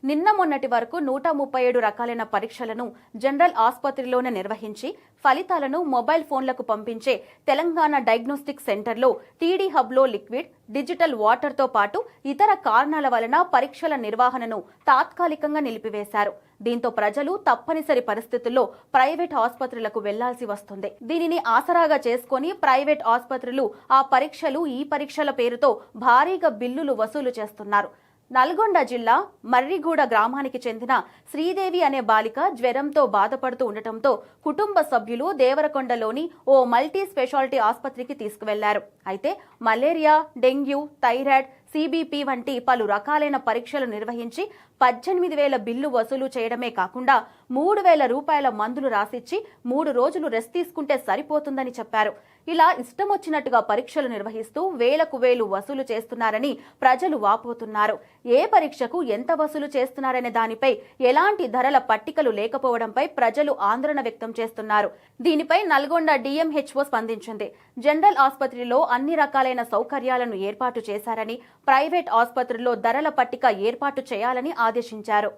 నిన్న మొన్నటి వరకు 137 రకాలైన పరీక్షలను జనరల్ ఆసుపత్రిలోనే నిర్వహించి ఫలితాలను మొబైల్ ఫోన్లకు పంపించే తెలంగాణ డయాగ్నోస్టిక్ సెంటర్లో టీడీ హబ్లో లిక్విడ్, డిజిటల్ వాటర్తో పాటు ఇతర కారణాల వలన పరీక్షల నిర్వహణను తాత్కాలికంగా నిలిపివేశారు. దీంతో ప్రజలు తప్పనిసరి పరిస్థితుల్లో ప్రైవేట్ ఆసుపత్రులకు వెళ్లాల్సి వస్తుంది. దీనిని ఆసరాగా చేసుకుని ప్రైవేట్ ఆసుపత్రులు ఆ పరీక్షలు, ఈ పరీక్షల పేరుతో భారీగా బిల్లులు వసూలు చేస్తున్నారు. నల్గొండ జిల్లా మర్రిగూడ గ్రామానికి చెందిన శ్రీదేవి అనే బాలిక జ్వరంతో బాధపడుతూ ఉండటంతో కుటుంబ సభ్యులు దేవరకొండలోని ఓ మల్టీ స్పెషాలిటీ ఆసుపత్రికి తీసుకువెళ్లారు. అయితే మలేరియా, డెంగ్యూ, థైరాయిడ్, సిబిపి వంటి పలు రకాలైన పరీక్షలు నిర్వహించి 18,000 బిల్లు వసూలు చేయడమే కాకుండా 3,000 రూపాయల మందులు రాసిచ్చి 3 రోజులు రెస్ట్ తీసుకుంటే సరిపోతుందని చెప్పారు. ఇలా ఇష్టం వచ్చినట్టుగా పరీక్షలు నిర్వహిస్తూ వేలకు వేలు వసూలు చేస్తున్నారని ప్రజలు వాపోతున్నారు. ఏ పరీక్షకు ఎంత వసూలు చేస్తున్నారనే దానిపై ఎలాంటి ధరల పట్టికలు లేకపోవడంపై ప్రజలు ఆందోళన వ్యక్తం చేస్తున్నారు. దీనిపై నల్గొండ డిఎంహెచ్ఓ స్పందించింది. జనరల్ ఆసుపత్రిలో అన్ని రకాలైన సౌకర్యాలను ఏర్పాటు చేశారని, ప్రైవేట్ ఆసుపత్రుల్లో ధరల పట్టిక ఏర్పాటు చేయాలని ఆదేశించారు.